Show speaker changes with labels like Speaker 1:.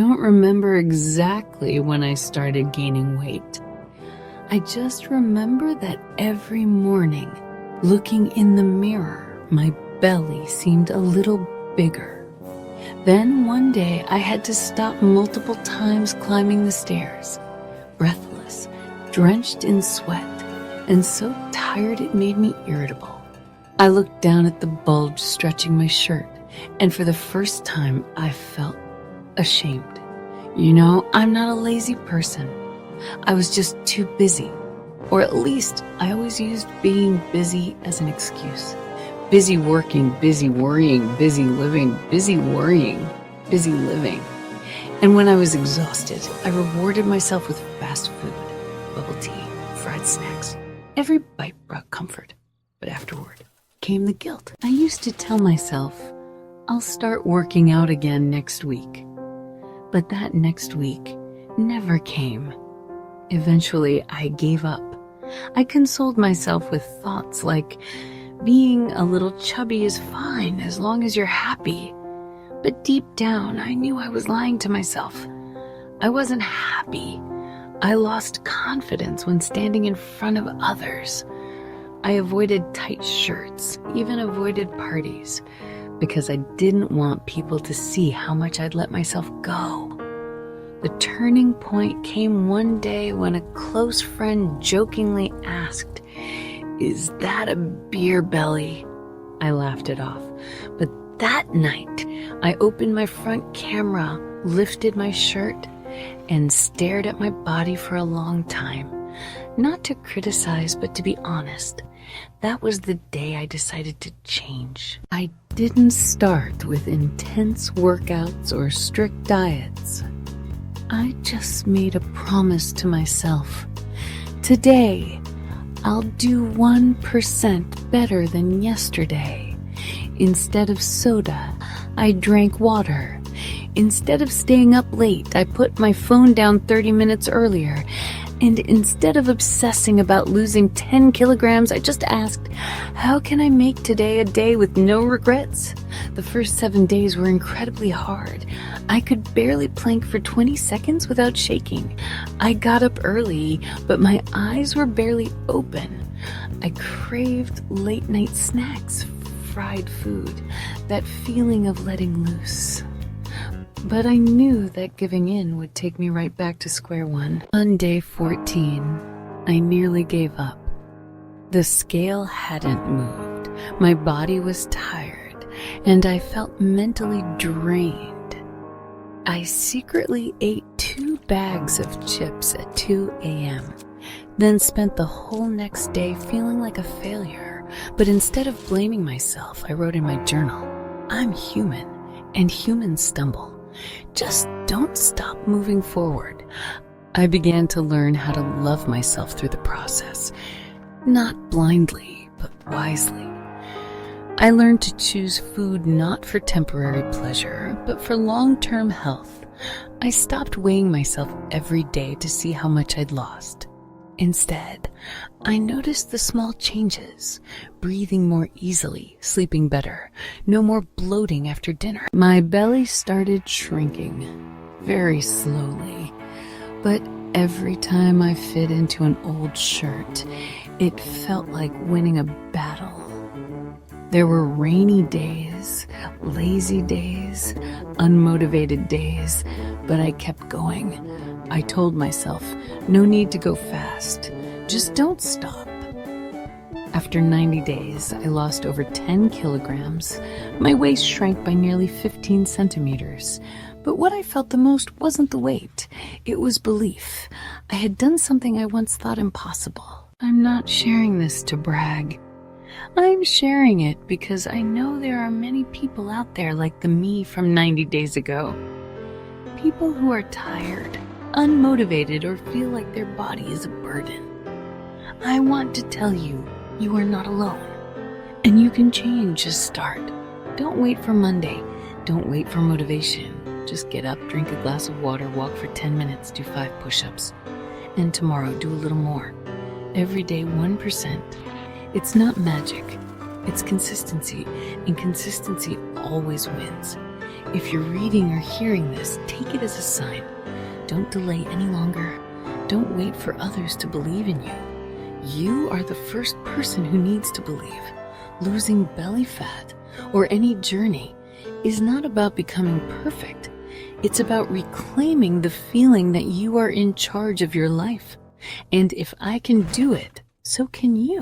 Speaker 1: I don't remember exactly when I started gaining weight. I just remember that every morning, looking in the mirror, my belly seemed a little bigger. Then one day I had to stop multiple times climbing the stairs, breathless, drenched in sweat, and so tired it made me irritable. I looked down at the bulge stretching my shirt, and for the first time I felt ashamed. You know, I'm not a lazy person. I was just too busy. Or at least I always used being busy as an excuse. Busy working, busy worrying, busy living, busy worrying, busy living. And when I was exhausted, I rewarded myself with fast food, bubble tea, fried snacks. Every bite brought comfort, but afterward came the guilt. I used to tell myself, I'll start working out again next week. But that next week never came. Eventually, I gave up. I consoled myself with thoughts like, being a little chubby is fine as long as you're happy. But deep down, I knew I was lying to myself. I wasn't happy. I lost confidence when standing in front of others. I avoided tight shirts, even avoided parties, because I didn't want people to see how much I'd let myself go. The turning point came one day when a close friend jokingly asked, "Is that a beer belly?" I laughed it off. But that night, I opened my front camera, lifted my shirt, and stared at my body for a long time. Not to criticize, but to be honest. That was the day I decided to change. I didn't start with intense workouts or strict diets. I just made a promise to myself. Today, I'll do 1% better than yesterday. Instead of soda, I drank water. Instead of staying up late, I put my phone down 30 minutes earlier. And instead of obsessing about losing 10 kilograms, I just asked, how can I make today a day with no regrets? The first 7 days were incredibly hard. I could barely plank for 20 seconds without shaking. I got up early, but my eyes were barely open. I craved late night snacks, fried food, that feeling of letting loose. But I knew that giving in would take me right back to square one. On day 14, I nearly gave up. The scale hadn't moved. My body was tired, and I felt mentally drained. I secretly ate 2 bags of chips at 2 a.m., then spent the whole next day feeling like a failure. But instead of blaming myself, I wrote in my journal, I'm human, and humans stumble. Just don't stop moving forward. I began to learn how to love myself through the process, not blindly, but wisely. I learned to choose food not for temporary pleasure, but for long-term health. I stopped weighing myself every day to see how much I'd lost. Instead, I noticed the small changes, breathing more easily, sleeping better, no more bloating after dinner. My belly started shrinking, very slowly, but every time I fit into an old shirt, it felt like winning a battle. There were rainy days, lazy days, unmotivated days, but I kept going. I told myself, no need to go fast, just don't stop. After 90 days, I lost over 10 kilograms. My waist shrank by nearly 15 centimeters. But what I felt the most wasn't the weight, it was belief. I had done something I once thought impossible. I'm not sharing this to brag. I'm sharing it because I know there are many people out there like the me from 90 days ago. People who are tired, unmotivated, or feel like their body is a burden. I want to tell you, you are not alone. And you can change, just start. Don't wait for Monday. Don't wait for motivation. Just get up, drink a glass of water, walk for 10 minutes, do 5 push-ups. And tomorrow, do a little more. Every day, 1%. It's not magic. It's consistency. And consistency always wins. If you're reading or hearing this, take it as a sign. Don't delay any longer. Don't wait for others to believe in you. You are the first person who needs to believe. Losing belly fat or any journey is not about becoming perfect. It's about reclaiming the feeling that you are in charge of your life. And if I can do it, so can you.